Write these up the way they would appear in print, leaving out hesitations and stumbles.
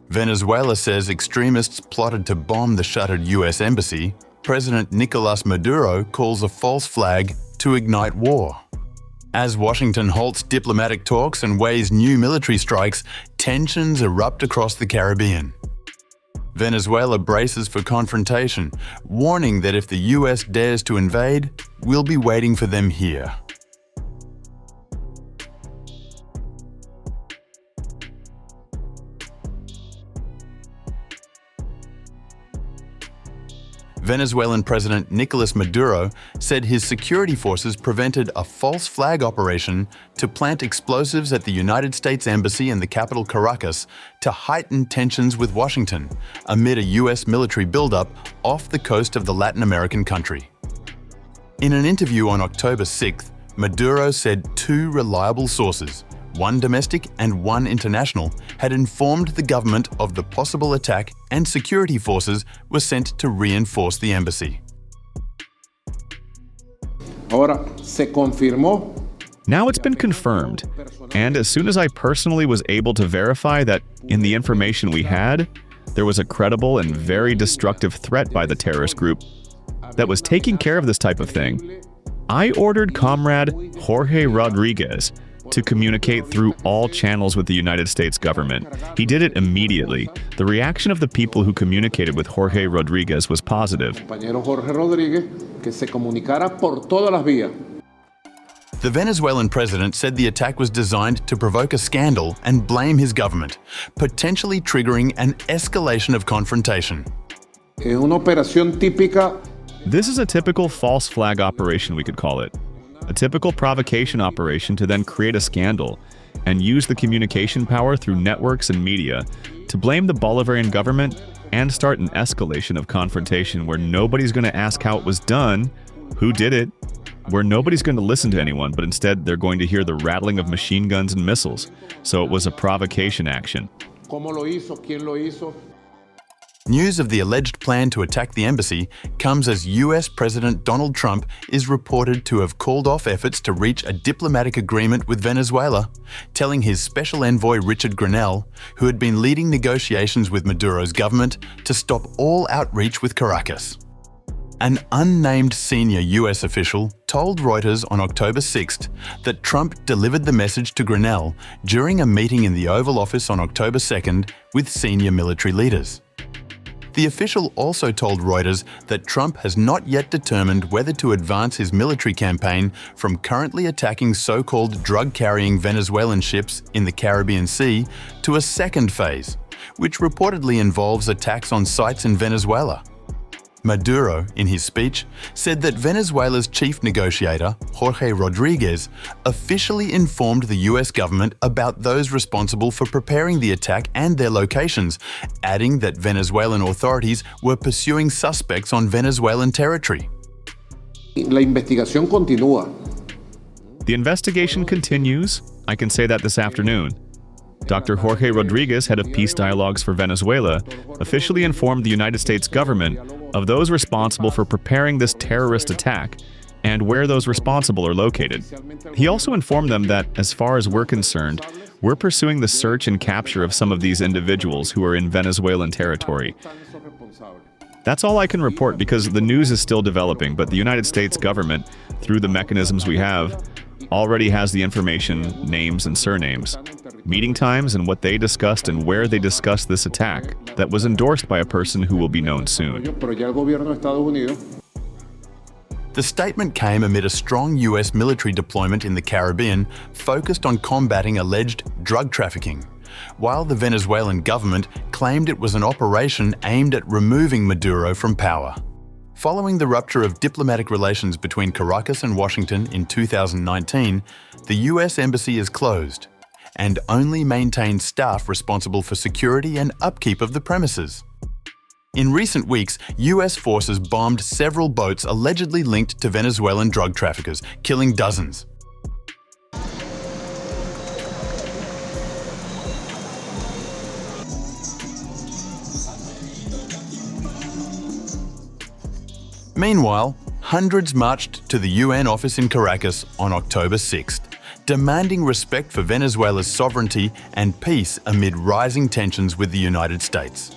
Venezuela says extremists plotted to bomb the shuttered US embassy. President Nicolás Maduro calls a false flag to ignite war. As Washington halts diplomatic talks and weighs new military strikes, tensions erupt across the Caribbean. Venezuela braces for confrontation, warning that if the US dares to invade, we'll be waiting for them here. Venezuelan President Nicolás Maduro said his security forces prevented a false flag operation to plant explosives at the United States Embassy in the capital Caracas to heighten tensions with Washington amid a US military buildup off the coast of the Latin American country. In an interview on October 6th, Maduro said 2 reliable sources, one domestic and one international, had informed the government of the possible attack and security forces were sent to reinforce the embassy. Now it's been confirmed, and as soon as I personally was able to verify that in the information we had, there was a credible and very destructive threat by the terrorist group that was taking care of this type of thing, I ordered Comrade Jorge Rodríguez to communicate through all channels with the United States government. He did it immediately. The reaction of the people who communicated with Jorge Rodríguez was positive. The Venezuelan president said the attack was designed to provoke a scandal and blame his government, potentially triggering an escalation of confrontation. This is a typical false flag operation, we could call it. A typical provocation operation to then create a scandal and use the communication power through networks and media to blame the Bolivarian government and start an escalation of confrontation where nobody's going to ask how it was done, who did it, where nobody's going to listen to anyone, but instead they're going to hear the rattling of machine guns and missiles. So it was a provocation action. News of the alleged plan to attack the embassy comes as US President Donald Trump is reported to have called off efforts to reach a diplomatic agreement with Venezuela, telling his special envoy Richard Grenell, who had been leading negotiations with Maduro's government, to stop all outreach with Caracas. An unnamed senior US official told Reuters on October 6th that Trump delivered the message to Grenell during a meeting in the Oval Office on October 2nd with senior military leaders. The official also told Reuters that Trump has not yet determined whether to advance his military campaign from currently attacking so-called drug-carrying Venezuelan ships in the Caribbean Sea to a second phase, which reportedly involves attacks on sites in Venezuela. Maduro, in his speech, said that Venezuela's chief negotiator, Jorge Rodríguez, officially informed the US government about those responsible for preparing the attack and their locations, adding that Venezuelan authorities were pursuing suspects on Venezuelan territory. The investigation continues. I can say that this afternoon. Dr. Jorge Rodríguez, head of peace dialogues for Venezuela, officially informed the United States government of those responsible for preparing this terrorist attack and where those responsible are located. He also informed them that, as far as we're concerned, we're pursuing the search and capture of some of these individuals who are in Venezuelan territory. That's all I can report because the news is still developing, but the United States government, through the mechanisms we have, already has the information, names and surnames, meeting times and what they discussed and where they discussed this attack that was endorsed by a person who will be known soon. The statement came amid a strong US military deployment in the Caribbean focused on combating alleged drug trafficking, while the Venezuelan government claimed it was an operation aimed at removing Maduro from power. Following the rupture of diplomatic relations between Caracas and Washington in 2019, the US Embassy is closed and only maintains staff responsible for security and upkeep of the premises. In recent weeks, US forces bombed several boats allegedly linked to Venezuelan drug traffickers, killing dozens. Meanwhile, hundreds marched to the UN office in Caracas on October 6th, demanding respect for Venezuela's sovereignty and peace amid rising tensions with the United States.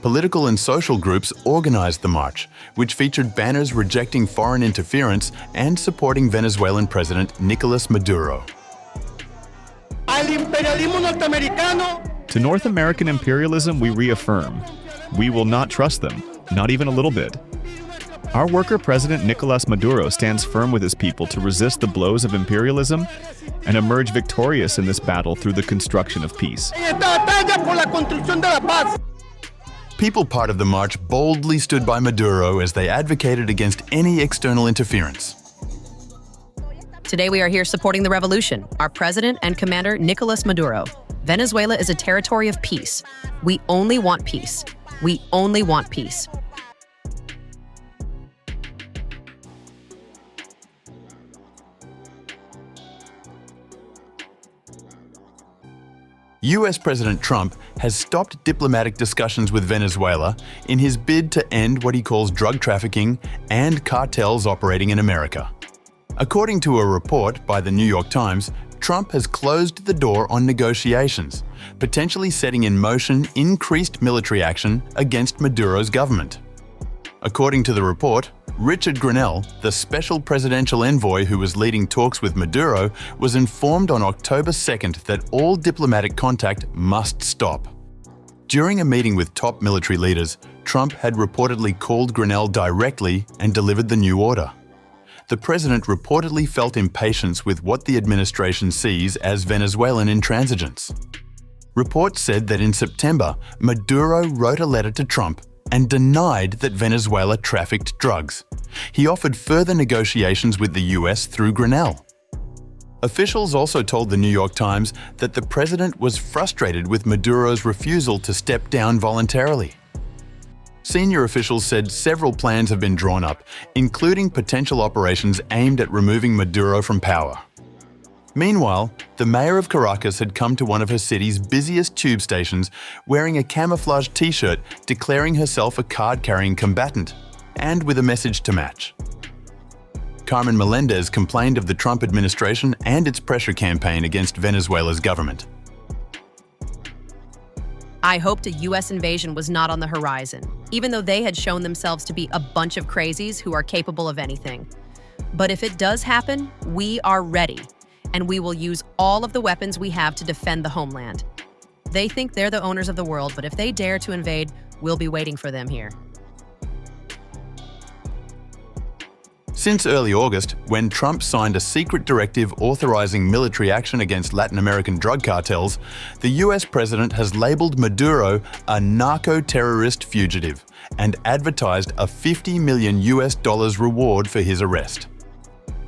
Political and social groups organized the march, which featured banners rejecting foreign interference and supporting Venezuelan President Nicolás Maduro. To North American imperialism, we reaffirm, we will not trust them, not even a little bit. Our worker president Nicolás Maduro stands firm with his people to resist the blows of imperialism and emerge victorious in this battle through the construction of peace. People part of the march boldly stood by Maduro as they advocated against any external interference. Today we are here supporting the revolution, our president and commander Nicolás Maduro. Venezuela is a territory of peace. We only want peace. We only want peace. US President Trump has stopped diplomatic discussions with Venezuela in his bid to end what he calls drug trafficking and cartels operating in America. According to a report by the New York Times, Trump has closed the door on negotiations, potentially setting in motion increased military action against Maduro's government. According to the report, Richard Grenell, the special presidential envoy who was leading talks with Maduro, was informed on October 2nd that all diplomatic contact must stop. During a meeting with top military leaders, Trump had reportedly called Grenell directly and delivered the new order. The president reportedly felt impatience with what the administration sees as Venezuelan intransigence. Reports said that in September, Maduro wrote a letter to Trump and denied that Venezuela trafficked drugs. He offered further negotiations with the US through Grenell. Officials also told the New York Times that the president was frustrated with Maduro's refusal to step down voluntarily. Senior officials said several plans have been drawn up, including potential operations aimed at removing Maduro from power. Meanwhile, the mayor of Caracas had come to one of her city's busiest tube stations wearing a camouflage t-shirt declaring herself a card-carrying combatant, and with a message to match. Carmen Melendez complained of the Trump administration and its pressure campaign against Venezuela's government. I hoped a U.S. invasion was not on the horizon, even though they had shown themselves to be a bunch of crazies who are capable of anything. But if it does happen, we are ready, and we will use all of the weapons we have to defend the homeland. They think they're the owners of the world, but if they dare to invade, we'll be waiting for them here. Since early August, when Trump signed a secret directive authorizing military action against Latin American drug cartels, the US president has labeled Maduro a narco-terrorist fugitive and advertised a $50 million reward for his arrest.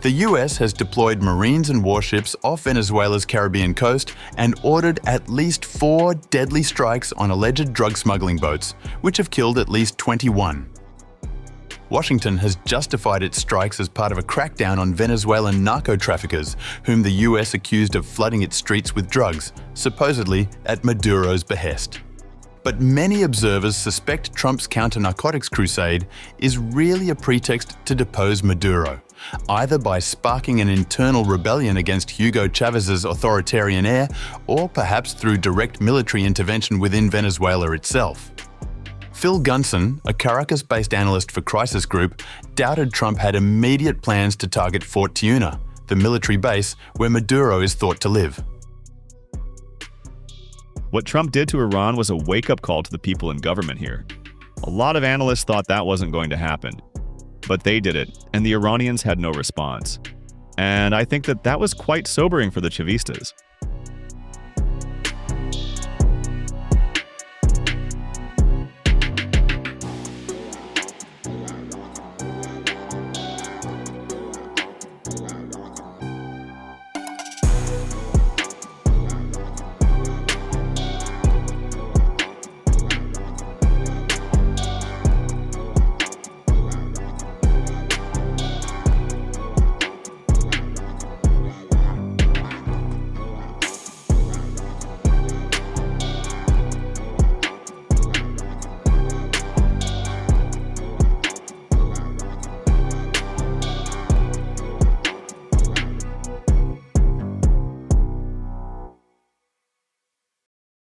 The US has deployed Marines and warships off Venezuela's Caribbean coast and ordered at least 4 deadly strikes on alleged drug smuggling boats, which have killed at least 21. Washington has justified its strikes as part of a crackdown on Venezuelan narco-traffickers, whom the US accused of flooding its streets with drugs, supposedly at Maduro's behest. But many observers suspect Trump's counter-narcotics crusade is really a pretext to depose Maduro, either by sparking an internal rebellion against Hugo Chávez's authoritarian heir, or perhaps through direct military intervention within Venezuela itself. Phil Gunson, a Caracas-based analyst for Crisis Group, doubted Trump had immediate plans to target Fort Tiuna, the military base where Maduro is thought to live. What Trump did to Iran was a wake-up call to the people in government here. A lot of analysts thought that wasn't going to happen. But they did it, and the Iranians had no response. And I think that was quite sobering for the Chavistas.